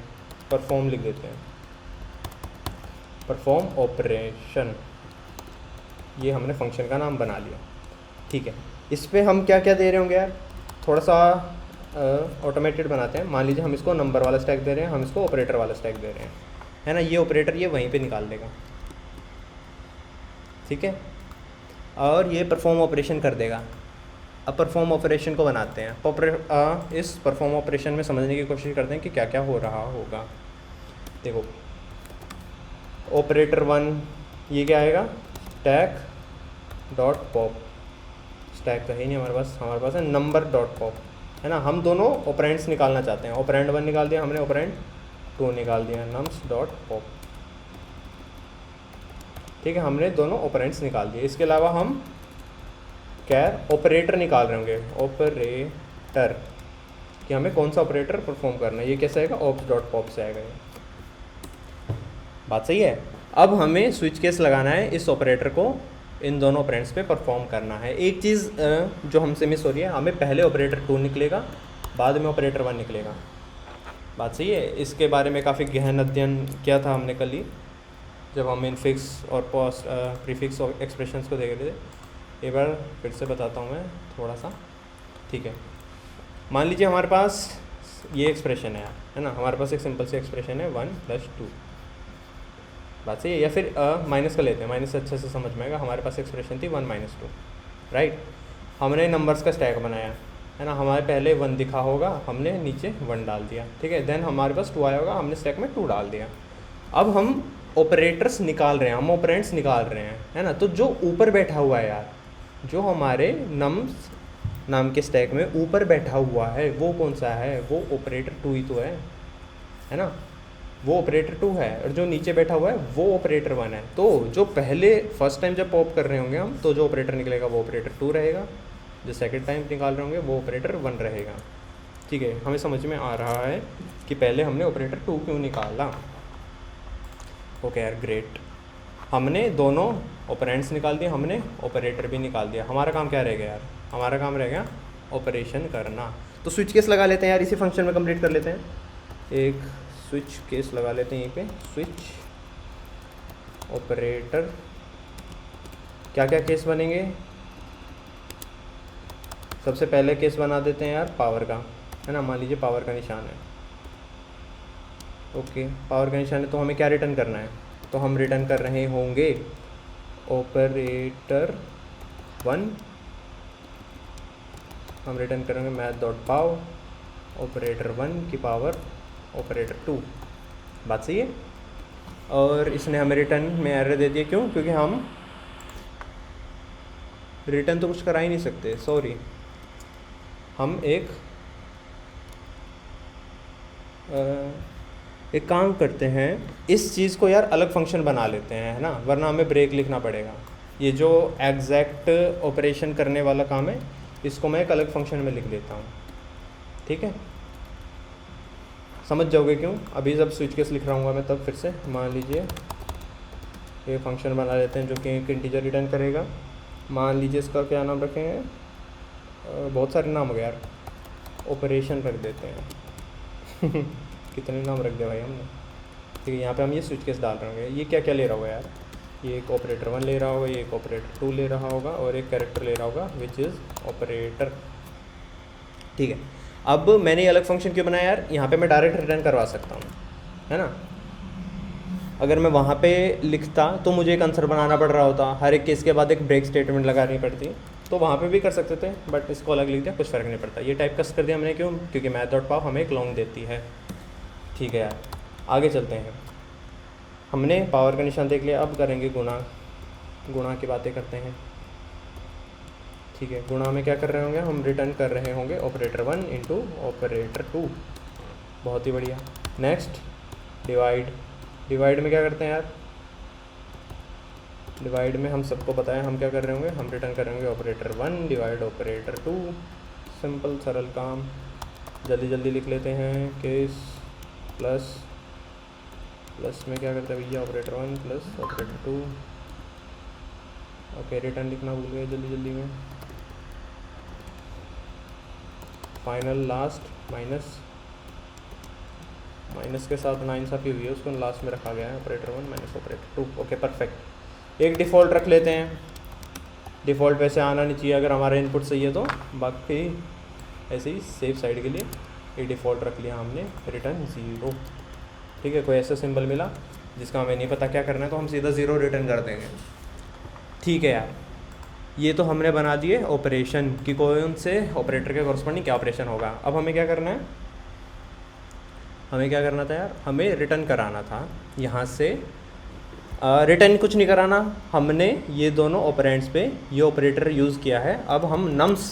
परफॉर्म लिख देते हैं, परफॉर्म ऑपरेशन। ये हमने फंक्शन का नाम बना लिया। ठीक है, इस पर हम क्या क्या दे रहे होंगे यार? थोड़ा सा ऑटोमेटेड बनाते हैं। मान लीजिए हम इसको नंबर वाला स्टैक दे रहे हैं, हम इसको ऑपरेटर वाला स्टैक दे रहे हैं, है ना। ये ऑपरेटर ये वहीं पे निकाल देगा। ठीक है, और ये परफॉर्म ऑपरेशन कर देगा। अब परफॉर्म ऑपरेशन को बनाते हैं। इस परफॉर्म ऑपरेशन में समझने की कोशिश करते हैं कि क्या क्या हो रहा होगा। देखो ऑपरेटर 1 ये क्या आएगा, स्टैक डॉट पॉप। स्टैक तो है ही नहीं हमारे पास है नंबर डॉट पॉप, है ना। हम दोनों ऑपरेंड्स निकालना चाहते हैं। ऑपरेंड 1 निकाल दिया हमने, ऑपरेंड 2 निकाल दिया, नम्स डॉट पॉप। ठीक है, हमने दोनों ऑपरेंड्स निकाल दिए। इसके अलावा हम कैर ऑपरेटर निकाल रहे होंगे, ऑपरेटर कि हमें कौन सा ऑपरेटर परफॉर्म करना है। ये कैसे आएगा, ऑप्स डॉट पॉप से आएगा। ये बात सही है। अब हमें स्विच केस लगाना है, इस ऑपरेटर को इन दोनों ऑपरेंड्स पे परफॉर्म करना है। एक चीज़ जो हमसे मिस हो रही है, हमें पहले ऑपरेटर 2 निकलेगा, बाद में ऑपरेटर 1 निकलेगा। बात सही है। इसके बारे में काफ़ी गहन अध्ययन किया था हमने कल ही, जब हम इनफिक्स और पोस्ट प्रीफिक्स और एक्सप्रेशंस को देख रहे थे। एक बार फिर से बताता हूँ मैं थोड़ा सा, ठीक है। मान लीजिए हमारे पास ये एक्सप्रेशन है ना, हमारे पास एक सिंपल सी एक्सप्रेशन है 1 + 2। बात सही है। या फिर माइनस का लेते हैं, माइनस से अच्छे से समझ में आएगा। हमारे पास एक्सप्रेशन थी 1 - 2, राइट। हमने नंबर्स का स्टैक बनाया, है ना। हमारे पहले 1 दिखा होगा, हमने नीचे 1 डाल दिया, ठीक है। देन हमारे पास 2 आया होगा, हमने स्टैक में 2 डाल दिया। अब हम ऑपरेटर्स निकाल रहे हैं, हम ऑपरेंड्स निकाल रहे हैं, है ना। तो जो ऊपर बैठा हुआ है यार, जो हमारे नम्स नाम के स्टैक में ऊपर बैठा हुआ है, वो कौन सा है, वो ऑपरेटर 2 ही तो है ना। वो ऑपरेटर 2 है, और जो नीचे बैठा हुआ है वो ऑपरेटर 1 है। तो जो पहले फर्स्ट टाइम जब पॉप कर रहे होंगे हम, तो जो ऑपरेटर निकलेगा वो ऑपरेटर 2 रहेगा। जो सेकंड टाइम निकाल रहे होंगे वो ऑपरेटर 1 रहेगा। ठीक है, हमें समझ में आ रहा है कि पहले हमने ऑपरेटर 2 क्यों निकाला। ओके यार, ग्रेट। हमने दोनों ऑपरेंड्स निकाल दिए, हमने ऑपरेटर भी निकाल दिया। हमारा काम क्या रह गया यार, हमारा काम रह गया ऑपरेशन करना। तो स्विच केस लगा लेते हैं यार, इसी फंक्शन में कंप्लीट कर लेते हैं। एक स्विच केस लगा लेते हैं यहीं पे, स्विच ऑपरेटर। क्या क्या केस बनेंगे, सबसे पहले केस बना देते हैं यार पावर का, है ना। मान लीजिए पावर का निशान है, ओके। पावर का निशान है तो हमें क्या रिटर्न करना है, तो हम रिटर्न कर रहे होंगे ऑपरेटर 1। हम रिटर्न करेंगे मैथ डॉट पाव ऑपरेटर 1 की पावर ऑपरेटर 2। बात सही है। और इसने हमें रिटर्न में एरर दे दिया, क्यों, क्योंकि हम रिटर्न तो कुछ करा ही नहीं सकते, सॉरी। हम एक काम करते हैं, इस चीज़ को यार अलग फंक्शन बना लेते हैं, है ना, वरना हमें ब्रेक लिखना पड़ेगा। ये जो एग्जैक्ट ऑपरेशन करने वाला काम है, इसको मैं एक अलग फंक्शन में लिख देता हूँ, ठीक है। समझ जाओगे क्यों। अभी जब स्विच केस लिख रहा हूँ मैं, तब फिर से मान लीजिए ये फंक्शन बना लेते हैं जो कि एक इंटीजर रिटर्न करेगा। मान लीजिए इसका क्या नाम रखेंगे, बहुत सारे नाम हो गए यार, ऑपरेशन रख देते हैं कितने नाम रख दिया भाई हमने। ठीक है, यहाँ पे हम ये स्विच केस डाल रहे होंगे। ये क्या क्या ले रहा होगा यार, ये एक ऑपरेटर 1 ले रहा होगा, ये एक ऑपरेटर 2 ले रहा होगा, और एक कैरेक्टर ले रहा होगा विच इज़ ऑपरेटर। ठीक है, अब मैंने ये अलग फंक्शन क्यों बनाया यार, यहाँ पे मैं डायरेक्ट रिटर्न करवा सकता हूँ, है ना। अगर मैं वहाँ पे लिखता तो मुझे एक आंसर बनाना पड़ रहा होता, हर एक केस के बाद एक ब्रेक स्टेटमेंट लगानी पड़ती, तो वहाँ पे भी कर सकते थे, बट इसको अलग लिख दिया, कुछ फ़र्क नहीं पड़ता। ये टाइप कस्ट कर दिया मैंने, क्यों, क्योंकि मैथ डॉट पाव हमें एक लॉन्ग देती है। ठीक है यार, आगे चलते हैं। हमने पावर का निशान देख लिया, अब करेंगे गुणा की बातें करते हैं। ठीक है, गुणा में क्या कर रहे होंगे, हम रिटर्न कर रहे होंगे ऑपरेटर 1 इंटू ऑपरेटर 2। बहुत ही बढ़िया। नेक्स्ट डिवाइड में क्या करते हैं यार, डिवाइड में हम सबको बताएं हम क्या कर रहे होंगे, हम रिटर्न कर रहे होंगे ऑपरेटर 1 डिवाइड ऑपरेटर 2। सिंपल सरल काम, जल्दी जल्दी लिख लेते हैं। केस प्लस में क्या करते हैं भैया, operator 1 plus operator 2। Okay, return लिखना भूल गए जल्दी जल्दी में। फाइनल लास्ट माइनस के साथ नाइन सा हुई है, उसको लास्ट में रखा गया है, operator 1 minus operator 2। Okay, perfect. एक डिफ़ॉल्ट रख लेते हैं, डिफ़ॉल्ट वैसे आना नहीं चाहिए अगर हमारा इनपुट सही है तो, बाकी ऐसे ही सेफ साइड के लिए एक डिफ़ॉल्ट रख लिया हमने, रिटर्न 0। ठीक है, कोई ऐसा सिंबल मिला जिसका हमें नहीं पता क्या करना है, तो हम सीधा 0 रिटर्न कर देंगे। ठीक है यार, ये तो हमने बना दिए ऑपरेशन कि कौन से ऑपरेटर के कॉरस्पॉन्डिंग क्या ऑपरेशन होगा। अब हमें क्या करना है, हमें क्या करना था यार, हमें रिटर्न कराना था यहाँ से। रिटर्न कुछ नहीं कराना, हमने ये दोनों ऑपरेंड्स पे ये ऑपरेटर यूज़ किया है। अब हम नम्स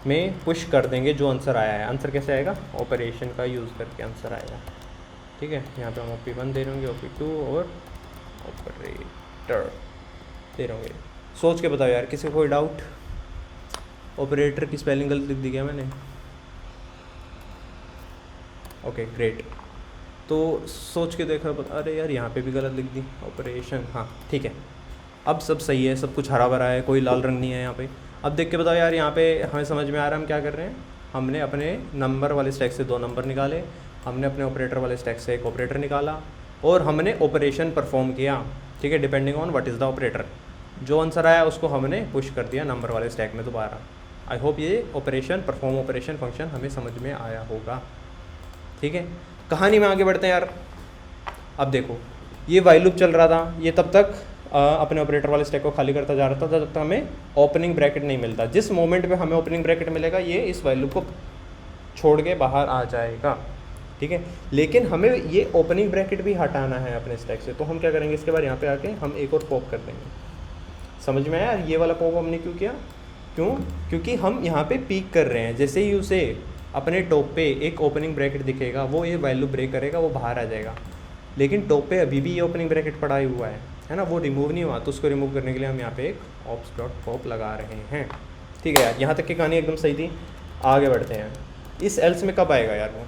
में पुश कर देंगे जो आंसर आया है। आंसर कैसे आएगा, ऑपरेशन का यूज़ करके आंसर आएगा। ठीक है, यहाँ पे हम OP1 दे होंगे, OP2 और ऑपरेटर दे होंगे। सोच के बताओ यार, किसी को कोई डाउट? ऑपरेटर की स्पेलिंग गलत लिख दी क्या मैंने? Okay great. तो सोच के देखा, अरे यार यहाँ पे भी गलत लिख दी ऑपरेशन। हाँ ठीक है, अब सब सही है, सब कुछ हरा भरा है, कोई लाल रंग नहीं है यहाँ पे। अब देख के बताओ यार, यहाँ पे हमें समझ में आ रहा है हम क्या कर रहे हैं। हमने अपने नंबर वाले स्टैक से 2 नंबर निकाले, हमने अपने ऑपरेटर वाले स्टैक से 1 ऑपरेटर निकाला, और हमने ऑपरेशन परफॉर्म किया। ठीक है, depending on what is the operator. जो आंसर आया उसको हमने पुश कर दिया नंबर वाले स्टैक में दोबारा। आई होप ये ऑपरेशन, परफॉर्म ऑपरेशन फंक्शन हमें समझ में आया होगा। ठीक है, कहानी में आगे बढ़ते हैं यार। अब देखो, ये वाइल लूप चल रहा था, ये तब तक अपने ऑपरेटर वाले स्टैक को खाली करता जा रहा था जब तक हमें ओपनिंग ब्रैकेट नहीं मिलता। जिस मोमेंट पे हमें ओपनिंग ब्रैकेट मिलेगा, ये इस वाइल लूप को छोड़ के बाहर आ जाएगा। ठीक है, लेकिन हमें ये ओपनिंग ब्रैकेट भी हटाना है अपने स्टैक से। तो हम क्या करेंगे, इसके बाद यहाँ पे आके हम एक और पॉप कर देंगे। समझ में आया यार, ये वाला पॉप हमने क्यों किया? क्योंकि हम यहाँ पे पीक कर रहे हैं। जैसे ही उसे अपने टॉप पे एक ओपनिंग ब्रैकेट दिखेगा, वो ये वैल्यू ब्रेक करेगा, वो बाहर आ जाएगा। लेकिन टॉप पे अभी भी ये ओपनिंग ब्रैकेट पड़ा ही हुआ है ना, वो रिमूव नहीं हुआ। तो उसको रिमूव करने के लिए हम यहाँ पे एक ops.pop लगा रहे हैं। ठीक है यार, यहाँ तक की कहानी एकदम सही थी। आगे बढ़ते हैं। इस एल्स में कब आएगा यार वो?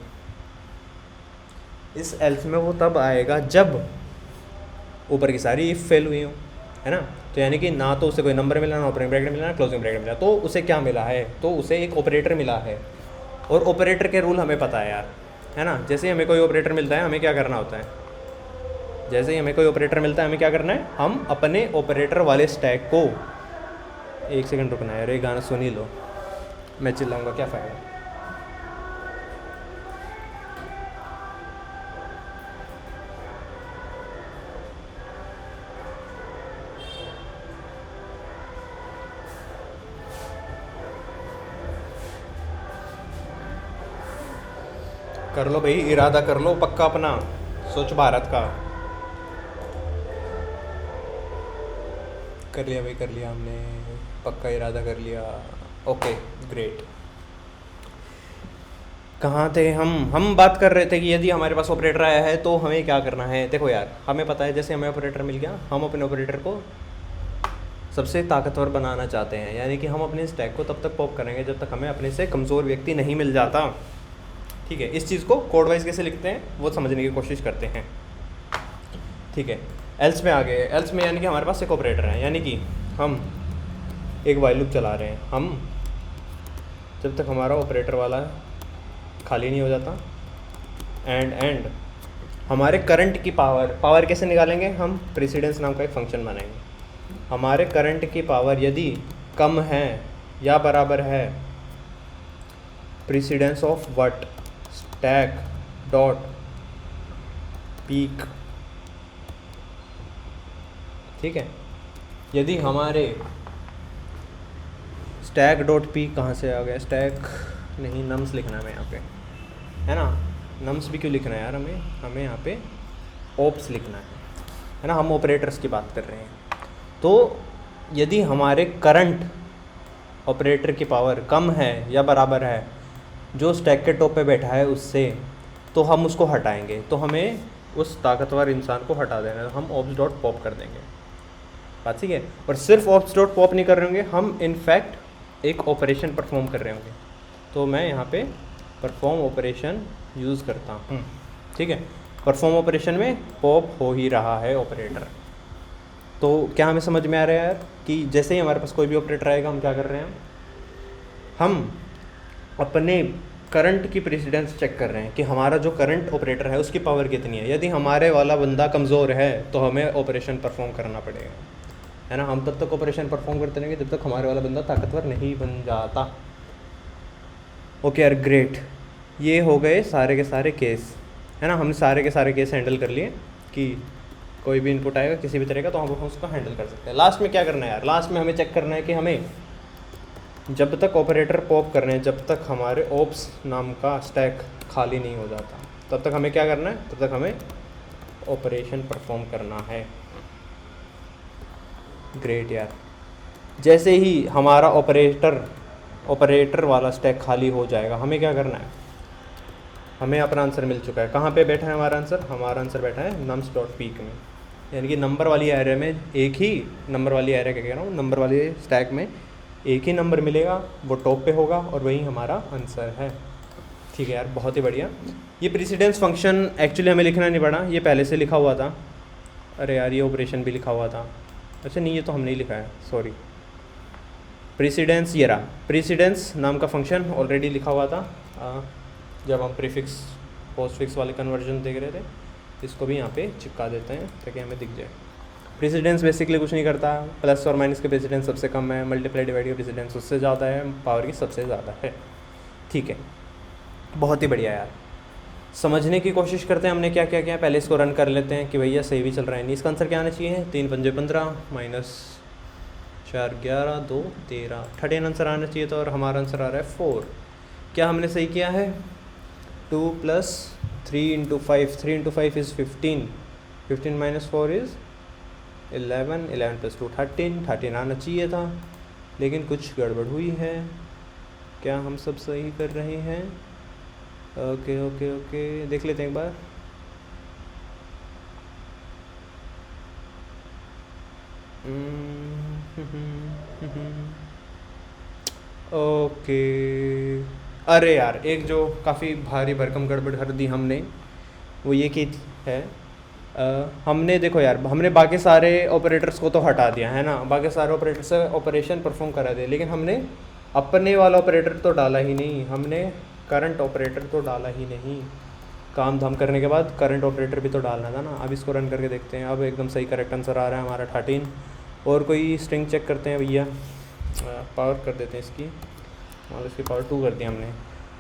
इस एल्स में वो तब आएगा जब ऊपर की सारी इफ फेल हुई हो, है ना। तो यानी कि ना तो उसे कोई नंबर मिला, ना ओपनिंग ब्रैकेट मिला, ना क्लोजिंग ब्रैकेट मिला। तो उसे क्या मिला है? तो उसे एक ऑपरेटर मिला है। और ऑपरेटर के रूल हमें पता है यार, है ना। जैसे ही हमें कोई ऑपरेटर मिलता है, हमें क्या करना होता है? जैसे ही हमें कोई ऑपरेटर मिलता है, हमें क्या करना है? हम अपने ऑपरेटर वाले स्टैक को, 1 सेकंड रुकना है यार, ये गाना सुन ही लो, मैं चिल्लाऊंगा क्या फ़ायदा। कर लो भाई, इरादा कर लो पक्का अपना, स्वच्छ भारत का। कर लिया भाई, कर लिया हमने, पक्का इरादा कर लिया। Okay great. कहाँ थे हम बात कर रहे थे कि यदि हमारे पास ऑपरेटर आया है तो हमें क्या करना है। देखो यार, हमें पता है जैसे हमें ऑपरेटर मिल गया, हम अपने ऑपरेटर को सबसे ताकतवर बनाना चाहते हैं। यानी कि हम अपने स्टैक को तब तक पॉप करेंगे जब तक हमें अपने से कमज़ोर व्यक्ति नहीं मिल जाता। ठीक है, इस चीज़ को कोड वाइज कैसे लिखते हैं वो समझने की कोशिश करते हैं। ठीक है, एल्स में आ गए। एल्स में यानी कि हमारे पास एक ऑपरेटर है, यानी कि हम एक वाइल लूप चला रहे हैं। हम जब तक हमारा ऑपरेटर वाला खाली नहीं हो जाता, एंड हमारे करंट की पावर कैसे निकालेंगे? हम प्रेसिडेंस नाम का एक फंक्शन बनाएंगे। हमारे करंट की पावर यदि कम है या बराबर है precedence of what? Stack dot peak. ठीक है, यदि हमारे स्टैक डॉट पीक कहाँ से आ गया? स्टैक नहीं, नम्स लिखना है हमें यहाँ पे, है ना। नम्स भी क्यों लिखना है यार हमें यहाँ पे ओप्स लिखना है ना। हम ऑपरेटर्स की बात कर रहे हैं। तो यदि हमारे करंट ऑपरेटर की पावर कम है या बराबर है जो स्टैक के टॉप पे बैठा है उससे, तो हम उसको हटाएंगे। तो हमें उस ताकतवर इंसान को हटा देना है, हम ops.pop कर देंगे। बात ठीक है। और सिर्फ ops.pop नहीं कर रहे होंगे, हम इनफैक्ट एक ऑपरेशन परफॉर्म कर रहे होंगे। तो मैं यहाँ पे परफॉर्म ऑपरेशन यूज़ करता हूँ। ठीक है, परफॉर्म ऑपरेशन में पॉप हो ही रहा है ऑपरेटर। तो क्या हमें समझ में आ रहा है यार कि जैसे ही हमारे पास कोई भी ऑपरेटर आएगा, हम क्या कर रहे हैं? हम अपने करंट की प्रेसिडेंस चेक कर रहे हैं कि हमारा जो करंट ऑपरेटर है उसकी पावर कितनी है। यदि हमारे वाला बंदा कमज़ोर है तो हमें ऑपरेशन परफॉर्म करना पड़ेगा, है ना। हम तब तक ऑपरेशन परफॉर्म करते रहेंगे जब तक हमारे वाला बंदा ताकतवर नहीं बन जाता। ओके यार ग्रेट, ये हो गए सारे के सारे केस, है ना। हमने सारे के सारे केस हैंडल कर लिए कि कोई भी इनपुट आएगा किसी भी तरह का तो हम उसको हैंडल कर सकते हैं। लास्ट में क्या करना है यार, लास्ट में हमें चेक करना है कि हमें जब तक ऑपरेटर पॉप कर रहे हैं, जब तक हमारे ओप्स नाम का स्टैक खाली नहीं हो जाता, तब तक हमें क्या करना है, तब तक हमें ऑपरेशन परफॉर्म करना है। ग्रेट यार। जैसे ही हमारा ऑपरेटर वाला स्टैक खाली हो जाएगा, हमें क्या करना है, हमें अपना आंसर मिल चुका है। कहाँ पे बैठा है हमारा आंसर, हमारा आंसर बैठा है नम्स डॉट पीक में, यानी कि नंबर वाली एरे में एक ही नंबर वाली एरे क्या कह रहा हूँ, नंबर वाले स्टैक में एक ही नंबर मिलेगा, वो टॉप पे होगा और वही हमारा आंसर है। ठीक है यार, बहुत ही बढ़िया। ये प्रेसिडेंस फंक्शन एक्चुअली हमें लिखना नहीं पड़ा, ये पहले से लिखा हुआ था। अरे यार, ये ऑपरेशन भी लिखा हुआ था। अच्छा नहीं, ये तो हमने ही लिखा है, सॉरी। प्रेसिडेंस, ये रहा प्रेसिडेंस नाम का फंक्शन ऑलरेडी लिखा हुआ था जब हम प्रीफिक्स पोस्टफिक्स वाले कन्वर्जन देख रहे थे। इसको भी यहाँ पे चिपका देते हैं ताकि हमें दिख जाए। प्रेसिडेंस बेसिकली कुछ नहीं करता, प्लस और माइनस के प्रेसिडेंस सबसे कम है, मल्टीप्लाई डिवाइड का प्रेसिडेंस उससे ज़्यादा है, पावर की सबसे ज़्यादा है। ठीक है, बहुत ही बढ़िया यार। समझने की कोशिश करते हैं हमने क्या क्या किया। पहले इसको रन कर लेते हैं कि भैया सही भी चल रहा है नहीं। इसका आंसर क्या आना चाहिए, 3 पंजे 15 माइनस 4 11 2 13, 13 आंसर आना चाहिए था और हमारा आंसर आ रहा है 4। क्या हमने सही किया है, 2 + 3 × 5, 3 × 5 इज़ 15, 15 - 4 इज़ 11, 11 + 2 13, 13 आना चाहिए था, लेकिन कुछ गड़बड़ हुई है। क्या हम सब सही कर रहे हैं? ओके ओके ओके, देख लेते हैं एक बार। ओके, अरे यार, एक जो काफ़ी भारी भरकम गड़बड़ कर दी हमने, वो ये की है, हमने देखो यार, हमने बाकी सारे ऑपरेटर्स को तो हटा दिया है ना, बाकी सारे ऑपरेटर से ऑपरेशन परफॉर्म करा दिया, लेकिन हमने अपने वाला ऑपरेटर तो डाला ही नहीं, हमने करंट ऑपरेटर तो डाला ही नहीं। काम धाम करने के बाद करंट ऑपरेटर भी तो डालना था ना। अब इसको रन करके देखते हैं। अब एकदम सही करेक्ट आंसर आ रहा है हमारा 13। और कोई स्ट्रिंग चेक करते हैं भैया, पावर कर देते हैं इसकी, और इसकी पावर 2 कर दिया हमने,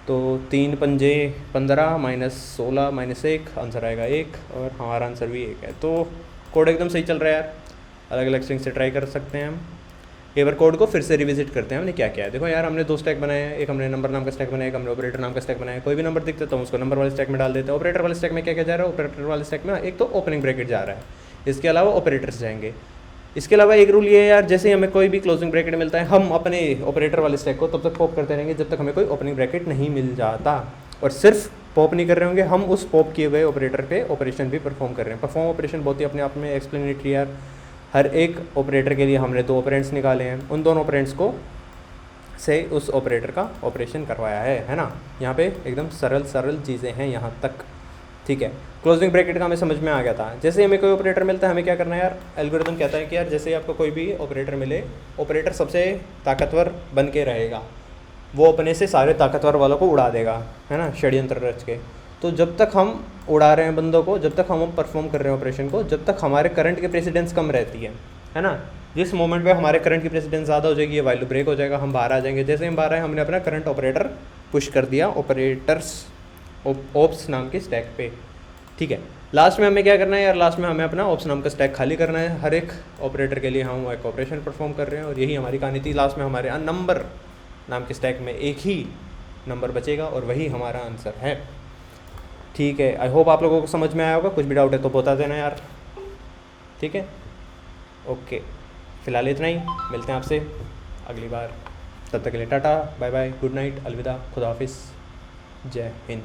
तो 3 पंजे 15 माइनस 16 माइनस 1, आंसर आएगा 1 और हमारा आंसर भी 1 है। तो कोड एकदम सही चल रहा है यार। अलग अलग स्ट्रिंग से ट्राई कर सकते हैं हम। एक बार कोड को फिर से रिविजिट करते हैं हमने क्या क्या है। देखो यार, हमने 2 स्टैक बनाए हैं, एक हमने नंबर नाम का स्टैक बनाया, एक हमने ऑपरेटर नाम का स्टैक बनाया। कोई भी नंबर दिखता है तो हम उसको नंबर वाले स्टैक में डाल देते हैं। ऑपरेटर वाले स्टैक में क्या क्या जा रहा है, ऑपरेटर वाले स्टैक में एक तो ओपनिंग ब्रैकेट जा रहा है, इसके अलावा ऑपरेटर्स जाएंगे। इसके अलावा एक रूल ये है यार, जैसे ही हमें कोई भी क्लोजिंग ब्रैकेट मिलता है, हम अपने ऑपरेटर वाले स्टैक को तब तक पॉप करते रहेंगे जब तक हमें कोई ओपनिंग ब्रैकेट नहीं मिल जाता। और सिर्फ पॉप नहीं कर रहे होंगे, हम उस पॉप किए हुए ऑपरेटर पे ऑपरेशन भी परफॉर्म कर रहे हैं। परफॉर्म ऑपरेशन बहुत ही अपने आप में एक्सप्लेनेटरी यार। हर एक ऑपरेटर के लिए हमने 2 ऑपरेंड्स निकाले हैं, उन दोनों ऑपरेंड्स को से उस ऑपरेटर का ऑपरेशन करवाया है ना। यहाँ पे एकदम सरल चीज़ें हैं यहाँ तक। ठीक है, क्लोजिंग ब्रैकेट का हमें समझ में आ गया था। जैसे हमें कोई ऑपरेटर मिलता है, हमें क्या करना है यार, एल्गोरिथम कहता है कि यार जैसे आपको कोई भी ऑपरेटर मिले, ऑपरेटर सबसे ताकतवर बन के रहेगा, वो अपने से सारे ताकतवर वालों को उड़ा देगा, है ना, षड्यंत्र रच के। तो जब तक हम उड़ा रहे हैं बंदों को, जब तक हम परफॉर्म कर रहे हैं ऑपरेशन को, जब तक हमारे करंट की प्रेसिडेंस कम रहती है ना। जिस मोमेंट पे हमारे करंट की प्रेसिडेंस ज़्यादा हो जाएगी, ये वाइल ब्रेक हो जाएगा, हम बाहर आ जाएंगे। जैसे हम बाहर आए, हमने अपना करंट ऑपरेटर पुश कर दिया ऑपरेटर्स ओप्स नाम के स्टैक पे। ठीक है, लास्ट में हमें क्या करना है यार, लास्ट में हमें अपना ओप्स नाम का स्टैक खाली करना है। हर एक ऑपरेटर के लिए हम एक ऑपरेशन परफॉर्म कर रहे हैं और यही हमारी कहानी थी। लास्ट में हमारे नंबर नाम के स्टैक में एक ही नंबर बचेगा और वही हमारा आंसर है। ठीक है, आई होप आप लोगों को समझ में आया होगा। कुछ भी डाउट है तो बता देना यार। ठीक है, ओके, फिलहाल इतना ही, मिलते हैं आपसे अगली बार। तब तक के लिए ta-ta, bye bye, good night, अलविदा, खुदा हाफिज़, जय हिंद।